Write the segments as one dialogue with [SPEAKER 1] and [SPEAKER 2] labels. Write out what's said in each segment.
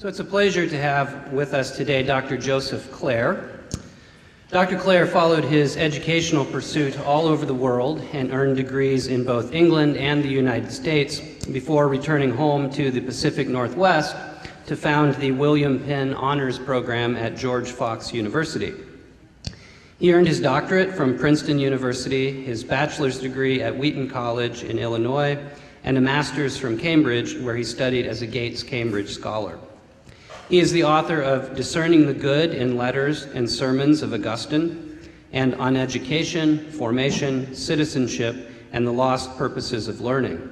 [SPEAKER 1] So it's a pleasure to have with us today Dr. Joseph Clair. Dr. Clair followed his educational pursuit all over the world and earned degrees in both England and the United States before returning home to the Pacific Northwest to found the William Penn Honors Program at George Fox University. He earned his doctorate from Princeton University, his bachelor's degree at Wheaton College in Illinois, and a master's from Cambridge, where he studied as a Gates Cambridge Scholar. He is the author of Discerning the Good in Letters and Sermons of Augustine, and On Education, Formation, Citizenship, and the Lost Purposes of Learning,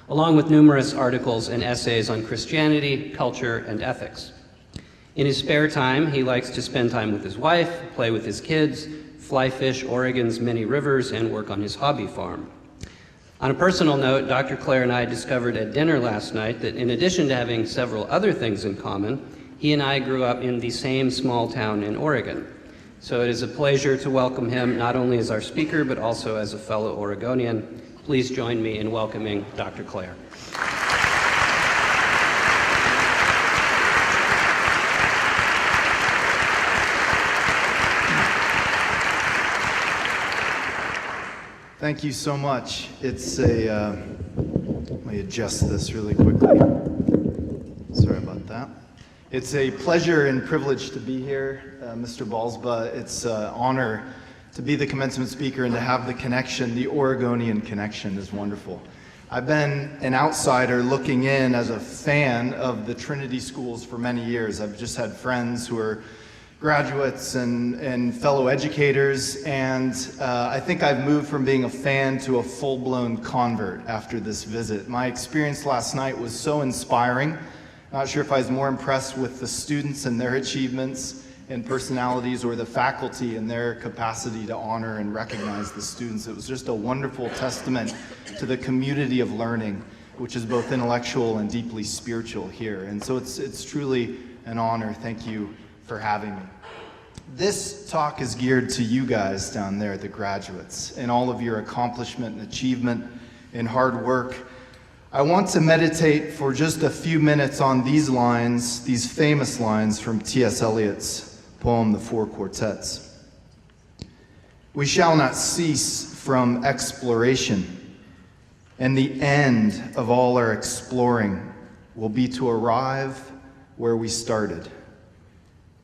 [SPEAKER 1] along with numerous articles and essays on Christianity, culture, and ethics. In his spare time, he likes to spend time with his wife, play with his kids, fly fish Oregon's many rivers, and work on his hobby farm. On a personal note, Dr. Clair and I discovered at dinner last night that in addition to having several other things in common, he and I grew up in the same small town in Oregon. So it is a pleasure to welcome him not only as our speaker, but also as a fellow Oregonian. Please join me in welcoming Dr. Clair.
[SPEAKER 2] Thank you so much. It's a, let me adjust this really quickly. Sorry about that. It's a pleasure and privilege to be here, Mr. Balsba. It's an honor to be the commencement speaker and to have the connection, the Oregonian connection is wonderful. I've been an outsider looking in as a fan of the Trinity schools for many years. I've just had friends who are graduates and fellow educators, and I think I've moved from being a fan to a full-blown convert after this visit. My experience last night was so inspiring. Not sure if I was more impressed with the students and their achievements and personalities or the faculty and their capacity to honor and recognize the students. It was just a wonderful testament to the community of learning, which is both intellectual and deeply spiritual here. And so it's truly an honor. Thank you for having me. This talk is geared to you guys down there, the graduates, and all of your accomplishment and achievement and hard work. I want to meditate for just a few minutes on these lines, these famous lines from T.S. Eliot's poem, The Four Quartets. We shall not cease from exploration, and the end of all our exploring will be to arrive where we started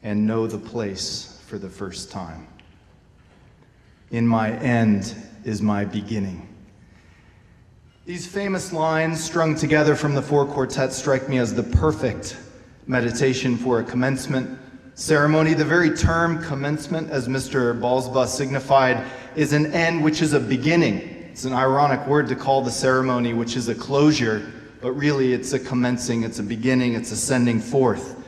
[SPEAKER 2] and know the place for the first time. In my end is my beginning. These famous lines strung together from the Four Quartets strike me as the perfect meditation for a commencement ceremony. The very term commencement, as Mr. Balsba signified, is an end which is a beginning. It's an ironic word to call the ceremony which is a closure, but really it's a commencing, it's a beginning, it's a sending forth.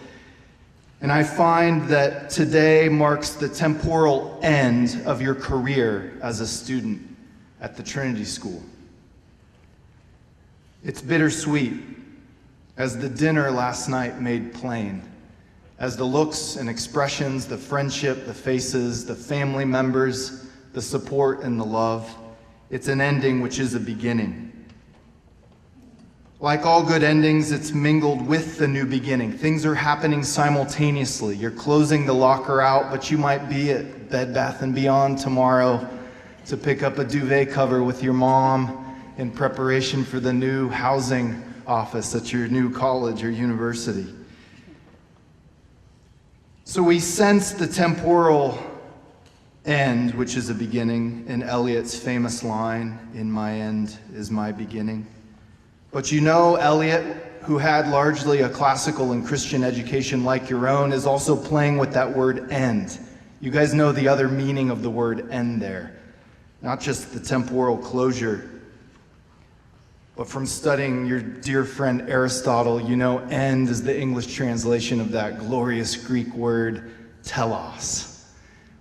[SPEAKER 2] And I find that today marks the temporal end of your career as a student at the Trinity School. It's bittersweet, as the dinner last night made plain, as the looks and expressions, the friendship, the faces, the family members, the support and the love. It's an ending which is a beginning. Like all good endings, it's mingled with the new beginning. Things are happening simultaneously. You're closing the locker out, but you might be at Bed Bath & Beyond tomorrow to pick up a duvet cover with your mom in preparation for the new housing office at your new college or university. So we sense the temporal end, which is a beginning, in Eliot's famous line, "In my end is my beginning." But you know, Eliot, who had largely a classical and Christian education like your own, is also playing with that word end. You guys know the other meaning of the word end there. Not just the temporal closure, but from studying your dear friend Aristotle, you know end is the English translation of that glorious Greek word telos.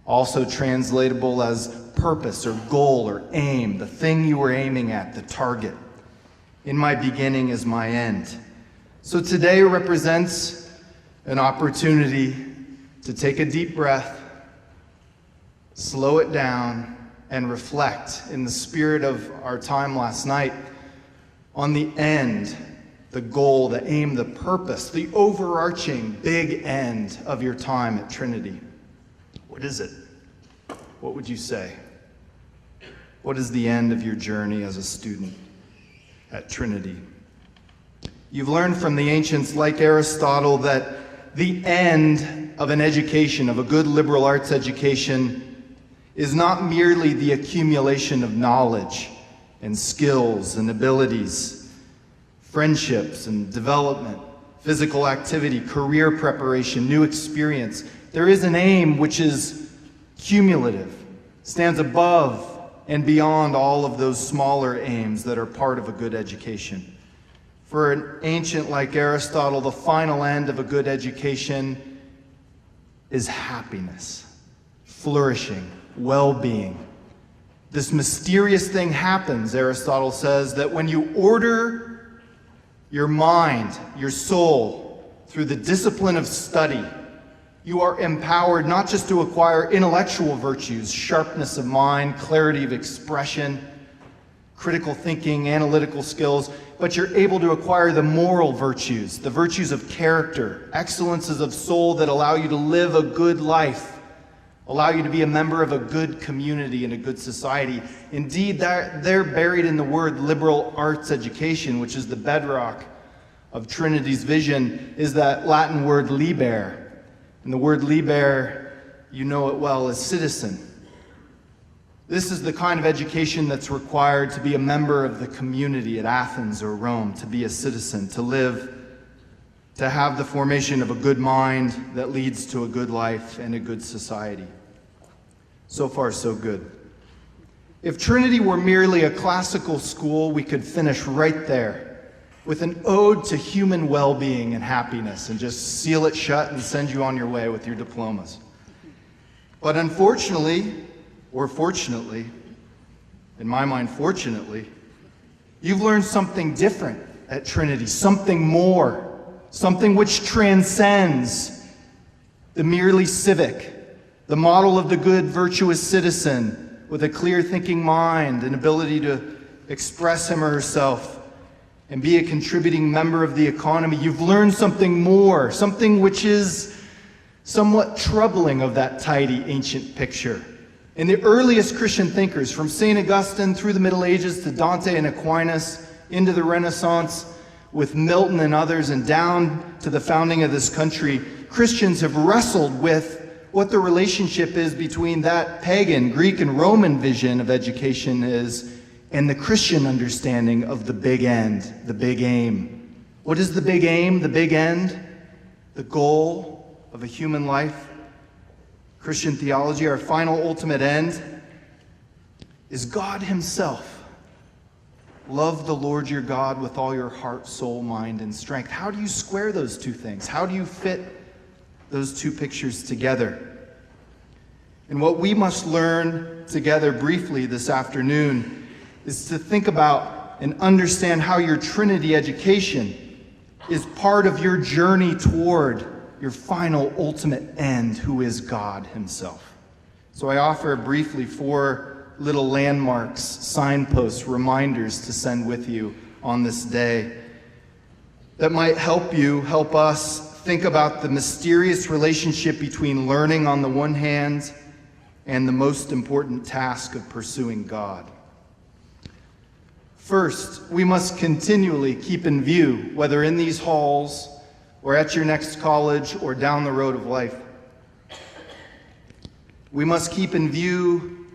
[SPEAKER 2] Also translatable as purpose or goal or aim, the thing you were aiming at, the target. In my beginning is my end. So today represents an opportunity to take a deep breath, slow it down, and reflect in the spirit of our time last night on the end the goal, the aim, the purpose, the overarching big end of your time at Trinity? What is it? What would you say? What is the end of your journey as a student at Trinity? You've learned from the ancients like Aristotle that the end of an education, of a good liberal arts education, is not merely the accumulation of knowledge and skills and abilities, friendships and development, physical activity, career preparation, new experience. There is an aim which is cumulative, stands above and beyond all of those smaller aims that are part of a good education. For an ancient like Aristotle, the final end of a good education is happiness, flourishing, well-being. This mysterious thing happens, Aristotle says, that when you order your mind, your soul, through the discipline of study, you are empowered not just to acquire intellectual virtues, sharpness of mind, clarity of expression, critical thinking, analytical skills, but you're able to acquire the moral virtues, the virtues of character, excellences of soul that allow you to live a good life, allow you to be a member of a good community and a good society. Indeed, they're buried in the word liberal arts education, which is the bedrock of Trinity's vision, is that Latin word liber. And the word liber, you know it well, is citizen. This is the kind of education that's required to be a member of the community at Athens or Rome, to be a citizen, to live, to have the formation of a good mind that leads to a good life and a good society. So far, so good. If Trinity were merely a classical school, we could finish right there with an ode to human well-being and happiness and just seal it shut and send you on your way with your diplomas. But unfortunately, or fortunately, in my mind, fortunately, you've learned something different at Trinity, something more, something which transcends the merely civic, the model of the good, virtuous citizen with a clear thinking mind and ability to express him or herself and be a contributing member of the economy. You've learned something more, something which is somewhat troubling of that tidy ancient picture. In the earliest Christian thinkers, from St. Augustine through the Middle Ages to Dante and Aquinas, into the Renaissance, with Milton and others, and down to the founding of this country, Christians have wrestled with what the relationship is between that pagan, Greek and Roman vision of education is and the Christian understanding of the big end, the big aim. What is the big aim, the big end? The goal of a human life? Christian theology, our final ultimate end, is God himself. Love the Lord your God with all your heart, soul, mind, and strength. How do you square those two things? How do you fit those two pictures together? And what we must learn together briefly this afternoon is to think about and understand how your Trinity education is part of your journey toward your final ultimate end, who is God himself. So I offer briefly 4 little landmarks, signposts, reminders to send with you on this day that might help us think about the mysterious relationship between learning on the one hand and the most important task of pursuing God. First, we must continually keep in view, whether in these halls or at your next college or down the road of life, we must keep in view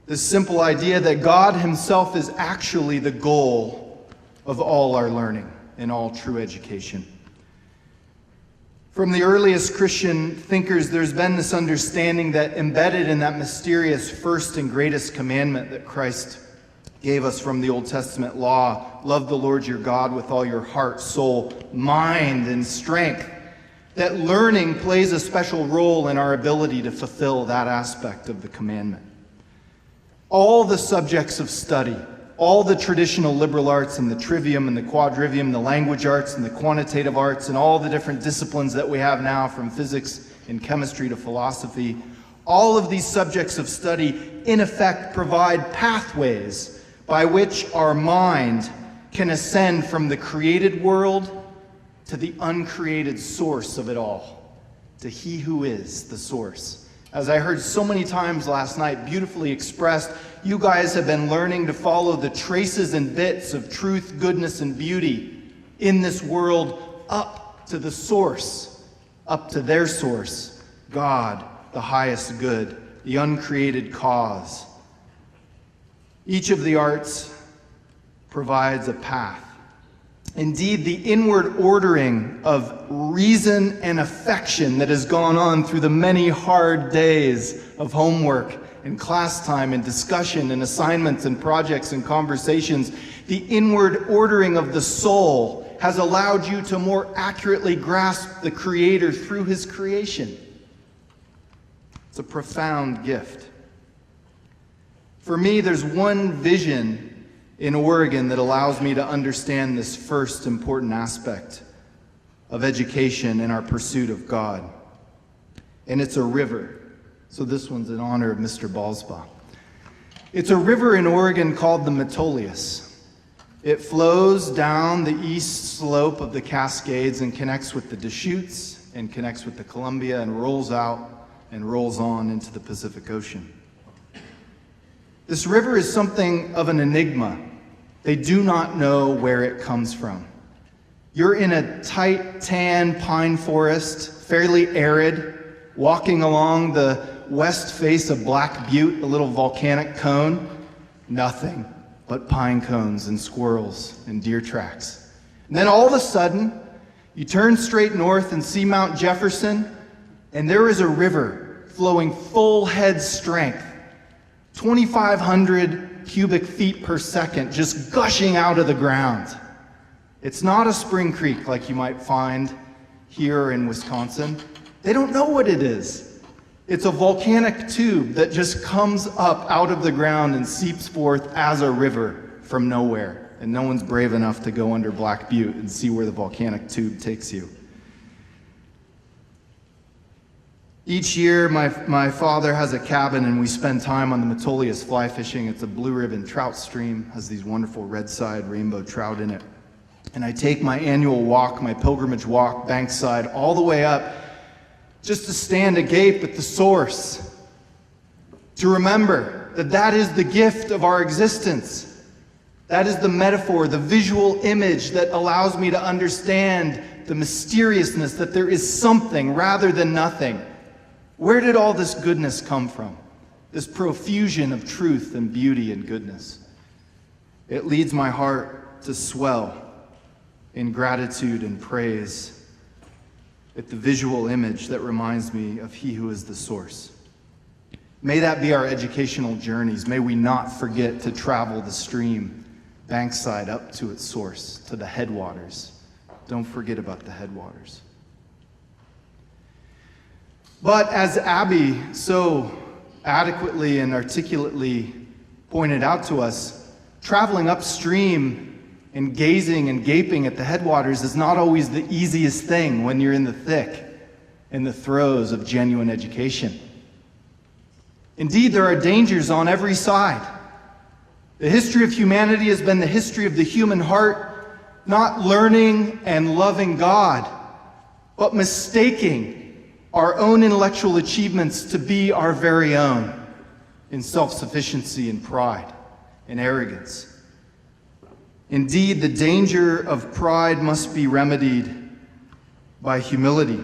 [SPEAKER 2] the simple idea that God himself is actually the goal of all our learning and all true education. From the earliest Christian thinkers, there's been this understanding that embedded in that mysterious first and greatest commandment that Christ gave us from the Old Testament law, love the Lord your God with all your heart, soul, mind, and strength, that learning plays a special role in our ability to fulfill that aspect of the commandment. All the subjects of study, all the traditional liberal arts and the trivium and the quadrivium, the language arts and the quantitative arts, and all the different disciplines that we have now, from physics and chemistry to philosophy, all of these subjects of study in effect provide pathways by which our mind can ascend from the created world to the uncreated source of it all, to He who is the source. As I heard so many times last night, beautifully expressed, you guys have been learning to follow the traces and bits of truth, goodness, and beauty in this world up to the source, up to their source, God, the highest good, the uncreated cause. Each of the arts provides a path. Indeed, the inward ordering of reason and affection that has gone on through the many hard days of homework and class time and discussion and assignments and projects and conversations, the inward ordering of the soul has allowed you to more accurately grasp the Creator through His creation. It's a profound gift. For me, there's one vision in Oregon that allows me to understand this first important aspect of education and our pursuit of God. And it's a river. So this one's in honor of Mr. Balsbaugh. It's a river in Oregon called the Metolius. It flows down the east slope of the Cascades and connects with the Deschutes and connects with the Columbia and rolls out and rolls on into the Pacific Ocean. This river is something of an enigma. They do not know where it comes from. You're in a tight, tan pine forest, fairly arid, walking along the west face of Black Butte, a little volcanic cone. Nothing but pine cones and squirrels and deer tracks. And then all of a sudden, you turn straight north and see Mount Jefferson, and there is a river flowing full head strength, 2,500 cubic feet per second, just gushing out of the ground. It's not a spring creek like you might find here in Wisconsin. They don't know what it is. It's a volcanic tube that just comes up out of the ground and seeps forth as a river from nowhere. And no one's brave enough to go under Black Butte and see where the volcanic tube takes you. Each year, my father has a cabin and we spend time on the Metolius fly fishing. It's a blue ribbon trout stream, has these wonderful red side rainbow trout in it. And I take my annual walk, my pilgrimage walk, bankside, all the way up just to stand agape at the source, to remember that that is the gift of our existence. That is the metaphor, the visual image that allows me to understand the mysteriousness that there is something rather than nothing. Where did all this goodness come from? This profusion of truth and beauty and goodness. It leads my heart to swell in gratitude and praise at the visual image that reminds me of He who is the source. May that be our educational journeys. May we not forget to travel the stream bankside up to its source, to the headwaters. Don't forget about the headwaters. But as Abby so adequately and articulately pointed out to us, traveling upstream and gazing and gaping at the headwaters is not always the easiest thing when you're in the thick, in the throes of genuine education. Indeed, there are dangers on every side. The history of humanity has been the history of the human heart, not learning and loving God, but mistaking our own intellectual achievements to be our very own in self-sufficiency and pride and arrogance. Indeed, the danger of pride must be remedied by humility.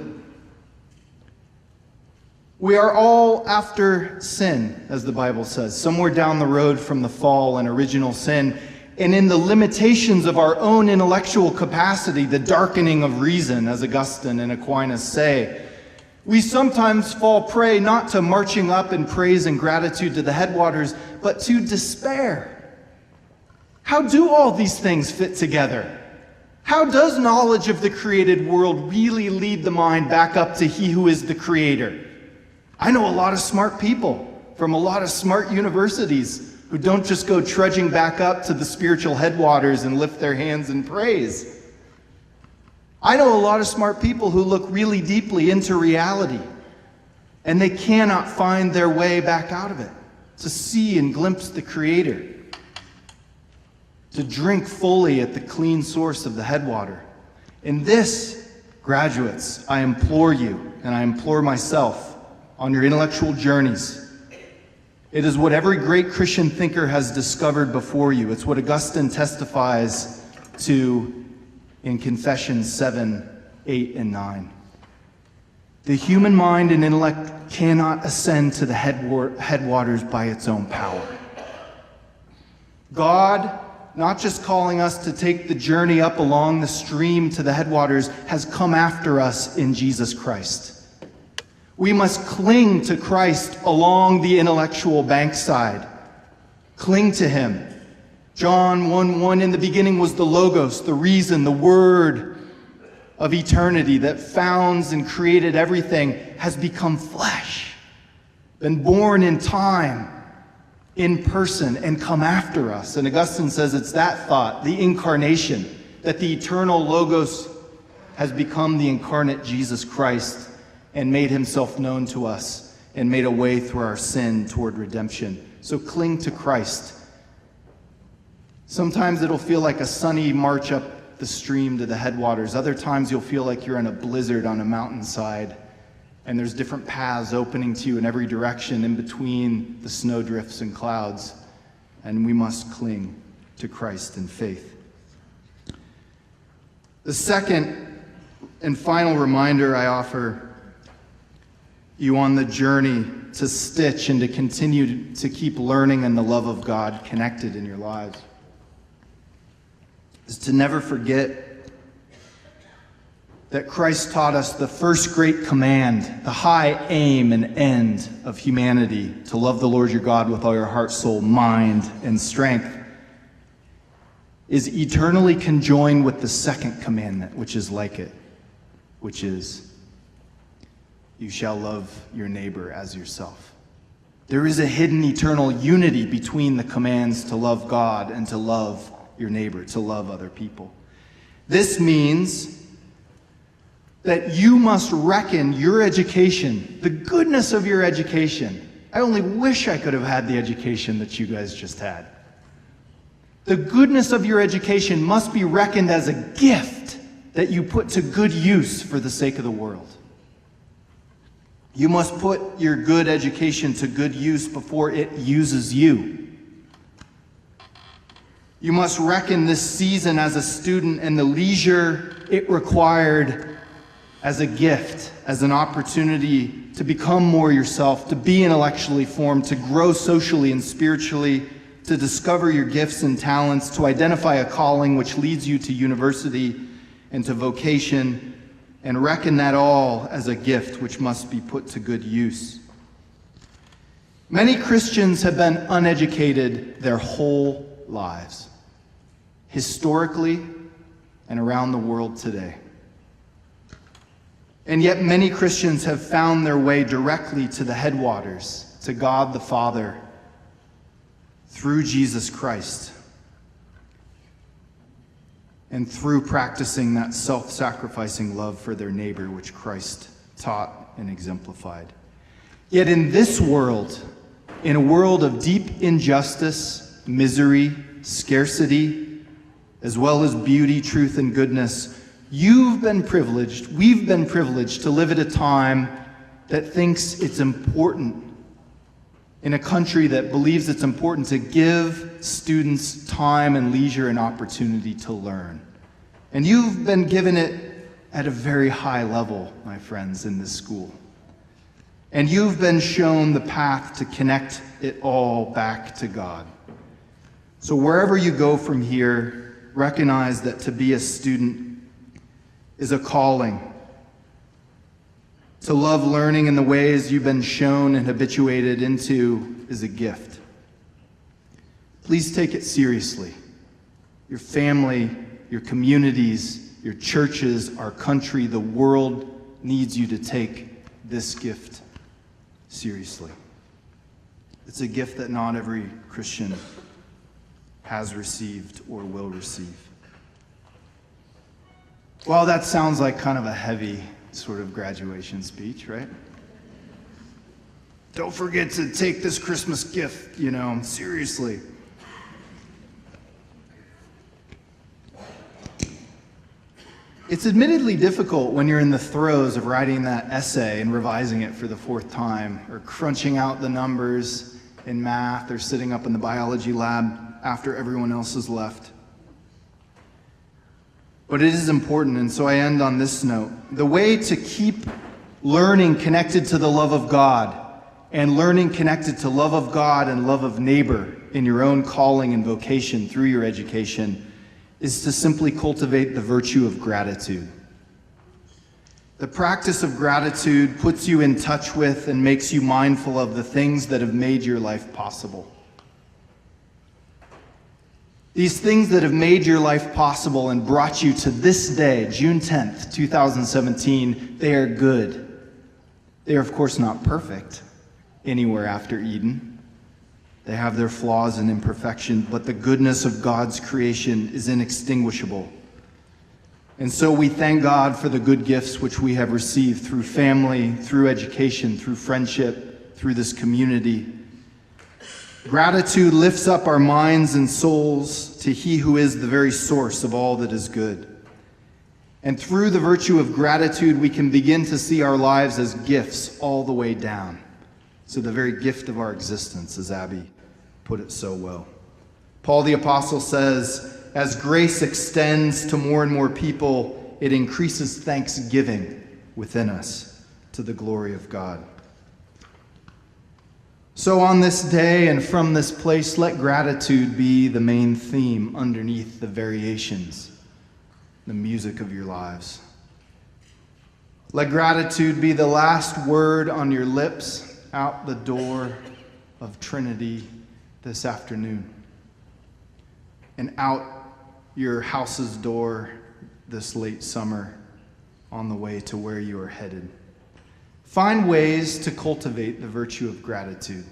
[SPEAKER 2] We are all after sin, as the Bible says, somewhere down the road from the fall and original sin, and in the limitations of our own intellectual capacity, the darkening of reason, as Augustine and Aquinas say, we sometimes fall prey not to marching up in praise and gratitude to the headwaters, but to despair. How do all these things fit together? How does knowledge of the created world really lead the mind back up to He who is the Creator? I know a lot of smart people from a lot of smart universities who don't just go trudging back up to the spiritual headwaters and lift their hands in praise. I know a lot of smart people who look really deeply into reality, and they cannot find their way back out of it to see and glimpse the Creator. to drink fully at the clean source of the headwater. In this, graduates, I implore you, and I implore myself, on your intellectual journeys, it is what every great Christian thinker has discovered before you. It's what Augustine testifies to in Confessions 7, 8, and 9. The human mind and intellect cannot ascend to the headwaters by its own power. God, not just calling us to take the journey up along the stream to the headwaters, has come after us in Jesus Christ. We must cling to Christ along the intellectual bankside. Cling to him. John 1:1, in the beginning was the Logos, the reason, the Word of eternity that founds and created everything, has become flesh, been born in time, in person, and come after us. And Augustine says it's that thought, the incarnation, that the eternal Logos has become the incarnate Jesus Christ and made himself known to us and made a way through our sin toward redemption. So cling to Christ. Sometimes it'll feel like a sunny march up the stream to the headwaters. Other times you'll feel like you're in a blizzard on a mountainside and there's different paths opening to you in every direction in between the snowdrifts and clouds. And we must cling to Christ in faith. The second and final reminder I offer you on the journey to stitch and to continue to keep learning and the love of God connected in your lives is to never forget that Christ taught us the first great command, the high aim and end of humanity, to love the Lord your God with all your heart, soul, mind, and strength, is eternally conjoined with the second commandment, which is like it, which is, you shall love your neighbor as yourself. There is a hidden eternal unity between the commands to love God and to love your neighbor, to love other people. This means that you must reckon your education, the goodness of your education. I only wish I could have had the education that you guys just had. The goodness of your education must be reckoned as a gift that you put to good use for the sake of the world. You must put your good education to good use before it uses you. You must reckon this season as a student and the leisure it required as a gift, as an opportunity to become more yourself, to be intellectually formed, to grow socially and spiritually, to discover your gifts and talents, to identify a calling which leads you to university and to vocation, and reckon that all as a gift which must be put to good use. Many Christians have been uneducated their whole lives, historically and around the world today. And yet many Christians have found their way directly to the headwaters, to God the Father, through Jesus Christ, and through practicing that self-sacrificing love for their neighbor, which Christ taught and exemplified. Yet in this world, in a world of deep injustice, misery, scarcity, as well as beauty, truth, and goodness, we've been privileged to live at a time that thinks it's important, in a country that believes it's important to give students time and leisure and opportunity to learn. And you've been given it at a very high level, my friends, in this school. And you've been shown the path to connect it all back to God. So wherever you go from here, recognize that to be a student is a calling. To love learning in the ways you've been shown and habituated into is a gift. Please take it seriously. Your family, your communities, your churches, our country, the world needs you to take this gift seriously. It's a gift that not every Christian has received or will receive. Well, that sounds like kind of a heavy sort of graduation speech, right? Don't forget to take this Christmas gift, seriously. It's admittedly difficult when you're in the throes of writing that essay and revising it for the fourth time, or crunching out the numbers in math, or sitting up in the biology lab after everyone else has left. But it is important, and so I end on this note. The way to keep learning connected to the love of God, and learning connected to love of God and love of neighbor in your own calling and vocation through your education, is to simply cultivate the virtue of gratitude. The practice of gratitude puts you in touch with and makes you mindful of the things that have made your life possible. These things that have made your life possible and brought you to this day, June 10th, 2017, they are good. They are, of course, not perfect anywhere after Eden. They have their flaws and imperfection, but the goodness of God's creation is inextinguishable. And so we thank God for the good gifts which we have received through family, through education, through friendship, through this community. Gratitude lifts up our minds and souls to He who is the very source of all that is good. And through the virtue of gratitude, we can begin to see our lives as gifts all the way down. So the very gift of our existence, as Abby put it so well. Paul the Apostle says, as grace extends to more and more people, it increases thanksgiving within us to the glory of God. So on this day and from this place, let gratitude be the main theme underneath the variations, the music of your lives. Let gratitude be the last word on your lips out the door of Trinity this afternoon, and out your house's door this late summer on the way to where you are headed. Find ways to cultivate the virtue of gratitude,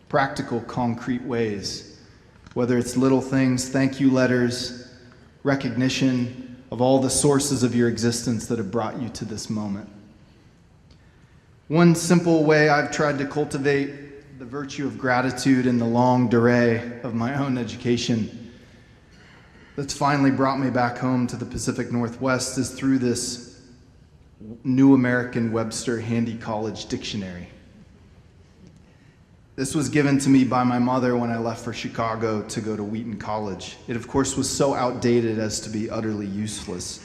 [SPEAKER 2] practical, concrete ways, whether it's little things, thank you letters, recognition of all the sources of your existence that have brought you to this moment. One simple way I've tried to cultivate the virtue of gratitude in the longue durée of my own education that's finally brought me back home to the Pacific Northwest is through this New American Webster Handy College Dictionary. This was given to me by my mother when I left for Chicago to go to Wheaton College. It, of course, was so outdated as to be utterly useless.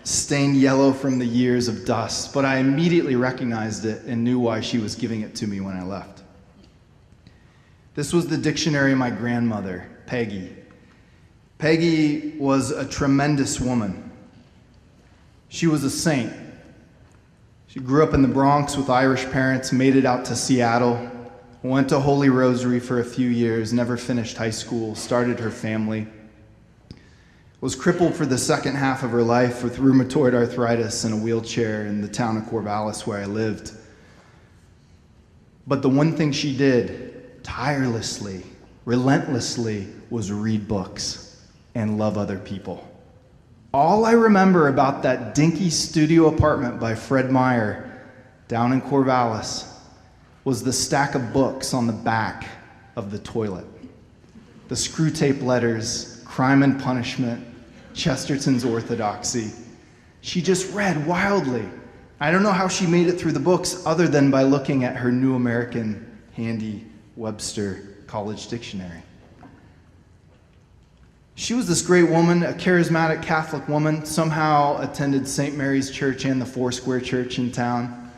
[SPEAKER 2] Stained yellow from the years of dust, but I immediately recognized it and knew why she was giving it to me when I left. This was the dictionary of my grandmother, Peggy. Peggy was a tremendous woman. She was a saint. She grew up in the Bronx with Irish parents, made it out to Seattle, went to Holy Rosary for a few years, never finished high school, started her family, was crippled for the second half of her life with rheumatoid arthritis in a wheelchair in the town of Corvallis where I lived. But the one thing she did tirelessly, relentlessly, was read books and love other people. All I remember about that dinky studio apartment by Fred Meyer down in Corvallis was the stack of books on the back of the toilet. The screw tape letters, Crime and Punishment, Chesterton's Orthodoxy. She just read wildly. I don't know how she made it through the books other than by looking at her New American Handy Webster College Dictionary. She was this great woman, a charismatic Catholic woman, somehow attended St. Mary's Church and the Foursquare Church in town.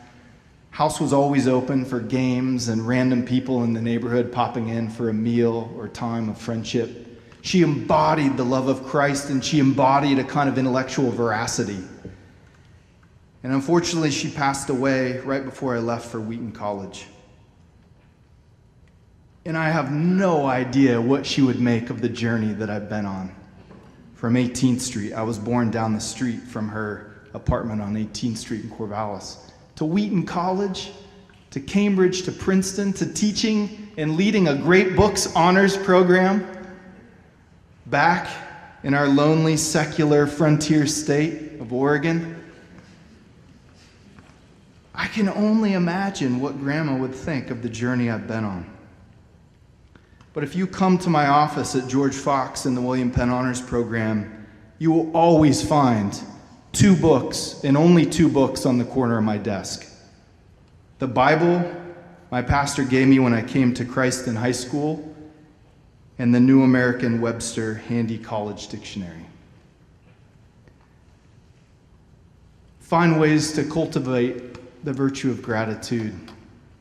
[SPEAKER 2] House was always open for games and random people in the neighborhood popping in for a meal or time of friendship. She embodied the love of Christ, and she embodied a kind of intellectual veracity. And unfortunately, she passed away right before I left for Wheaton College. And I have no idea what she would make of the journey that I've been on. From 18th Street, I was born down the street from her apartment on 18th Street in Corvallis, to Wheaton College, to Cambridge, to Princeton, to teaching and leading a great books honors program, back in our lonely, secular frontier state of Oregon. I can only imagine what Grandma would think of the journey I've been on. But if you come to my office at George Fox in the William Penn Honors Program, you will always find 2 books, and only 2 books, on the corner of my desk. The Bible my pastor gave me when I came to Christ in high school, and the New American Webster Handy College Dictionary. Find ways to cultivate the virtue of gratitude,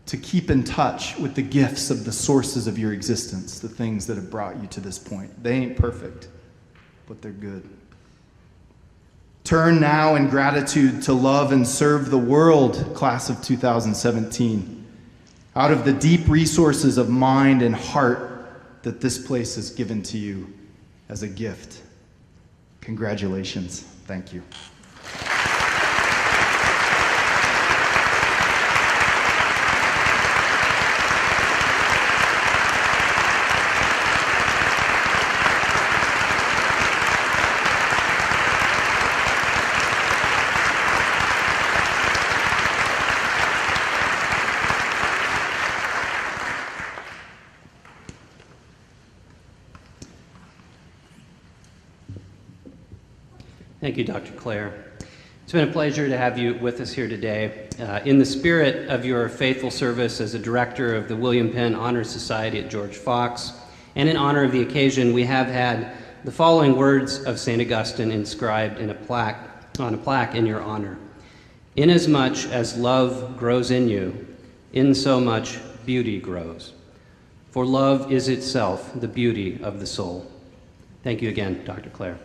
[SPEAKER 2] to keep in touch with the gifts of the sources of your existence, the things that have brought you to this point. They ain't perfect, but they're good. Turn now in gratitude to love and serve the world, class of 2017, out of the deep resources of mind and heart that this place has given to you as a gift. Congratulations. Thank you.
[SPEAKER 1] Thank you, Dr. Clair. It's been a pleasure to have you with us here today. In the spirit of your faithful service as a director of the William Penn Honor Society at George Fox, and in honor of the occasion, we have had the following words of St. Augustine inscribed on a plaque in your honor. Inasmuch as love grows in you, in so much beauty grows. For love is itself the beauty of the soul. Thank you again, Dr. Clair.